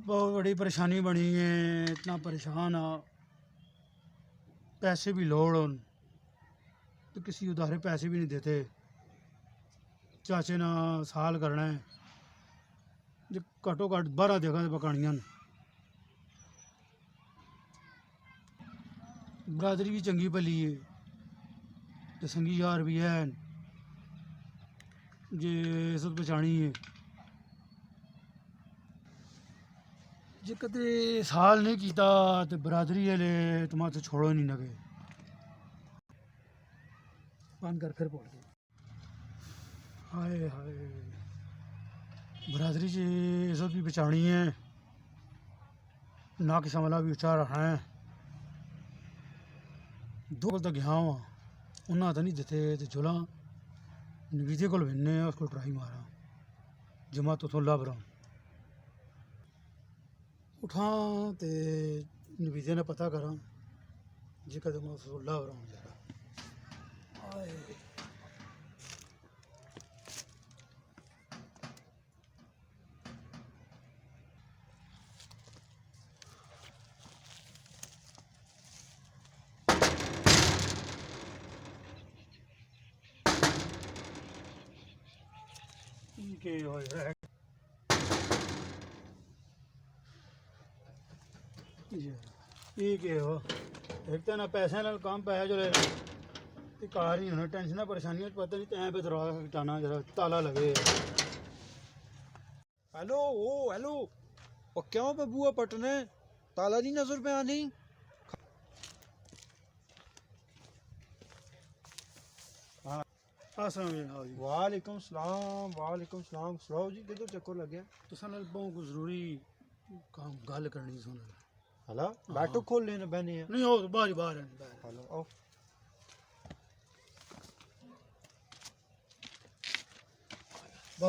बहुत बड़ी परेशानी बनी है, इतना परेशान आ। पैसे भी लोड़ होन तो किसी उधारे पैसे भी नहीं देते। चाचे ना साल करना है, जो घट्टो घट्ट 12 जगह पकानियां न। बरादरी भी चंगी भली है ते संगी यार भी है जे इज्जत बचानी है। जे कदे साल नहीं कीता तो बरादरी वाले तुम्हारे छोड़ो नहीं लगे। बंद कर फिर बोल गए। हाय हाय, बरादरी से इज्जत भी बचानी है, ना किसा वाला भी उच्चा रखना है। दो बल तक गया वहाँ उन्हें तो नहीं दिते तो जुला नवीदे को बिन्ने उसको ट्राई मारा जमा तो थोला बरा उठा तो नवीदे ने पता करा जे कदम थोला बरा जरा आए के हो ये के हो एक तो ना पैसे नाल काम पैसा चले ते कार ही होना टेंशन परेशानियां पता नहीं तैं पे दरवाजा खटाना जरा ताला लगे। हेलो ओ हेलो ओ क्यों पे बुआ पटने ताला नहीं नजर पे आनी। हाँ वालेकुम सलाम सुनाओ जी किधर चक्कर लग गया। तुसा नाल बहुत जरूरी काम गल करनी सुन। हला बैठो खोल लेने बहने हैं। नहीं हो बाहर ही बाहर हेलो आओ।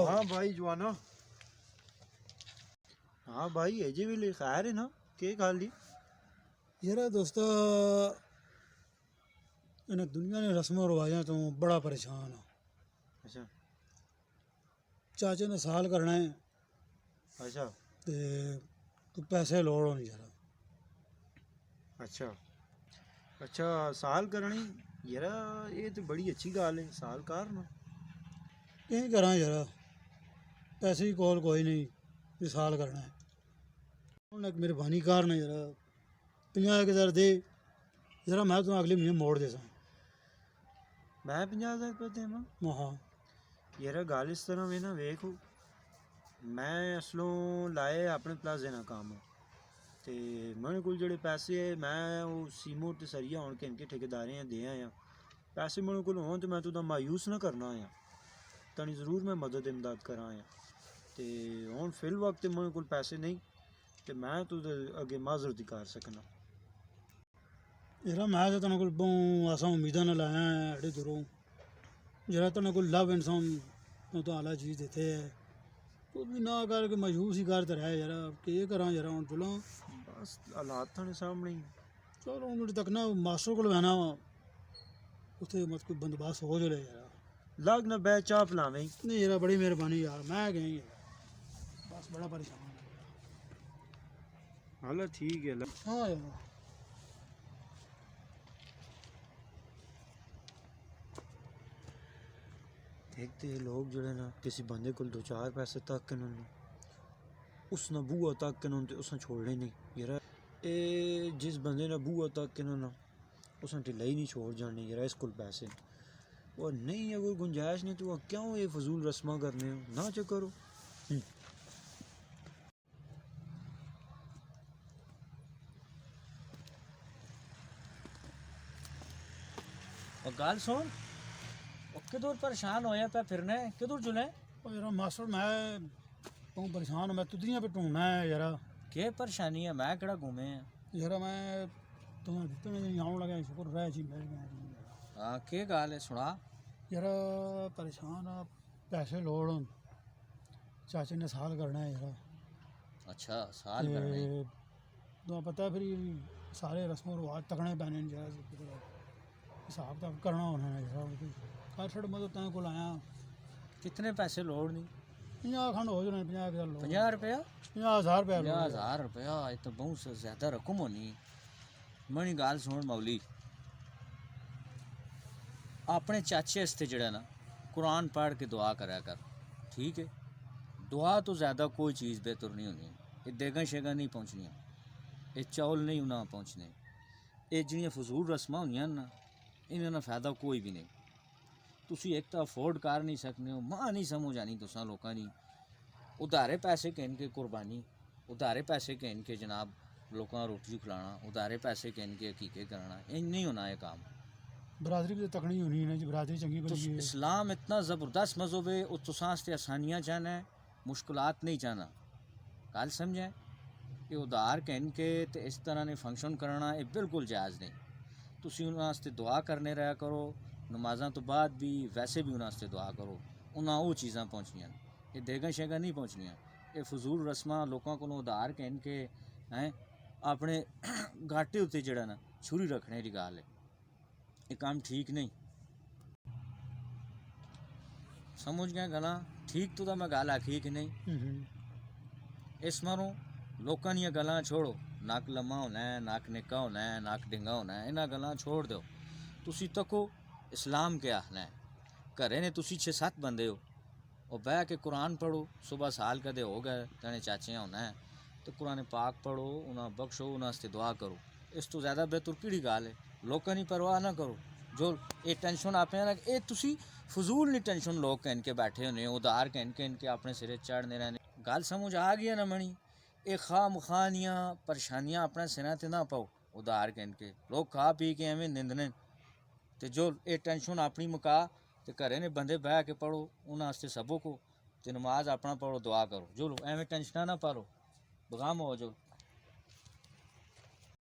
हाँ भाई जवाना। हाँ भाई अजय भी खैर है ना के खाली यार दोस्त इन्हें दुनिया ने रस्मों रवाजा तो बड़ा परेशान हाँ। अच्छा चाचे ने साल करना है अच्छा तो पैसे लोड़ होनी जरा। अच्छा अच्छा साल करनी यार ये तो बड़ी अच्छी गल है साल कर ना कहीं करा जरा पैसे की कॉल कोई नहीं भी साल करना है। उन्हें एक मेहरबानी कार ने जरा 50,000 दे जरा मैं तो अगले महीने मोड़ दे सा। मैं 50,000 रुपये देव हाँ यार गल इस तरह में ना वेखो मैं असलों लाए अपने प्लाजे ना काम ते मेरे को जेह्ड़े पैसे है मैं वो सीमो ते सरिया होन के इनके ठेकेदारें दे आया पैसे मेरे को होन तो मैं तुदा मायूस ना करना आया तनी जरूर मैं मदद इमदाद करा आया ते हुन फिल वक्त मेरे को पैसे नहीं ते मैं तुदे अगे माजरत कर सकना। यार मैं तो तेने को बहुत आसा उम्मीदा न लाया एडे दूरों जरा तेने को लव इंसान तो आला चीज़ देते है तो भी ना करके मायूस ही करते रहे यार के करा जरा हूँ चलो बस हालात थाने सामने ही चलो हूँ तक ना मास्टर को बहना वा उत्थे मत कोई बंदोबस्त हो जाए यार। लग ना बै चाह पिलावें नहीं यार बड़ी मेहरबानी यार मैं गई बस बड़ा परेशान है। हाला ठीक है हाँ यार देखते लोग जोड़े ना किसी बंदे को 2-4 पैसे तक के उस ना बुआ तक के उसने छोड़ने नहीं यार ए जिस बंदे ने बुआ तक के ना उसने ढिला ही नहीं छोड़ जाने यार इसको पैसे और नहीं अगर गुंजाइश नहीं तो क्यों ये फजूल रस्मा करने हो ना चेक करो। और गाल सुन किधर परेशान होया पे फिरने किधर चले यार मास्टर मैं बहुत परेशान हूँ मैं तुदियाँ पे ढूंढना है यार। के परेशानी है मैं केड़ा घूमे हैं यार मैं तुम्हें दिते नहीं आने लगा शुक्र रह जी मेरे हाँ के गाल है सुना यार परेशान आ पैसे लोड़ होन चाचे ने साल करना है यार। अच्छा साल करने तो पता है फिर सारे रस्मों रवाज तकने पैने जरा हिसाब किताब करना होना है यार हर छड़ मैं तो तैं को आया कितने पैसे लोड़ नहीं 50 खंड हो जाने 50 लोग 50 रुपया 50,000 रुपया 50,000 रुपया ये तो बहुत ज़्यादा रकम होनी मनी गाल सुन मौली अपने चाचे आस्ते जड़ा ना कुरान पढ़ के दुआ करा कर ठीक है दुआ तो ज़्यादा कोई चीज़ बेहतर नहीं होनी ये देगा शेगा नहीं पहुँचनियाँ ये चौल नहीं उन्हें पहुँचने ये जिहड़ियां फजूल रस्मां होंदियां ना इन्हां दा फायदा कोई भी नहीं तुसी एक तो अफोर्ड कर नहीं सकने हो मां नहीं समझ आनी तुसां लोकां दी उधारे पैसे कहन के कुर्बानी उधारे पैसे कहन के जनाब लोकां रोटी खिलाना उधारे पैसे कहन के हकीके कराना ये नहीं होना ये काम बरादरी भी तो तकड़ी होनी है जी बरादरी चंगी तो बनी है इस्लाम इतना ज़बरदस्त मज़हब है और तुसां आस्ते आसानियां चाहना है मुश्किलात नहीं चाहना गल समझे ये उधार कहन के ते इस तरह ने फंक्शन करना ये बिल्कुल जायज़ नहीं तुसी उन्हां आस्ते दुआ करने रहा करो नमाज़ां तो बाद भी वैसे भी उन्हां आस्ते दुआ करो उन्हां वो चीज़ां पहुँचनियां ये देगा शेगा नहीं पहुँचनियां ये फजूल रस्मां लोकां कोलों उधार कहन के हैं अपने घाटे उत्ते जड़ा ना छुरी रखने की गल है ये काम ठीक नहीं समझ गया गल्लां ठीक तो मैं गल आखी कि नहीं इस मारों लोकां दियां गल्लां छोड़ो नक लम्मा होना है नक निक्का होना है नक डिंगा होना है इन्हां गल्लां छोड़ दो तुसी तको इस्लाम क्या आखना है घरे ने तुसी 6-7 बंदे हो और बह के कुरान पढ़ो सुबह साल कदे हो गए तेने चाचे होना है तो कुरान पाक पढ़ो उन्हें बख्शो उन्हें आस्ते दुआ करो इस तो ज़्यादा बेहतर किहड़ी गल है लोकां दी परवाह ना करो जो ये टेंशन आप ये तुसी फजूल नहीं टेंशन लोग कहन के बैठे होने उधार कहन के अपने सिरे चढ़ने रहने गल समझ आ गई ना मनी ये खाम खानियाँ परेशानियाँ अपने सिरा ते ना पाओ उधार कहन के लोग खा पी के एवें निंदने ते जो ये टेंशन अपनी मुका ते घरे ने बंदे बह के पढ़ो उन्हां आस्ते सबो को ते नमाज अपना पढ़ो दुआ करो जो एवें टेंशन ना पालो बगाम हो जो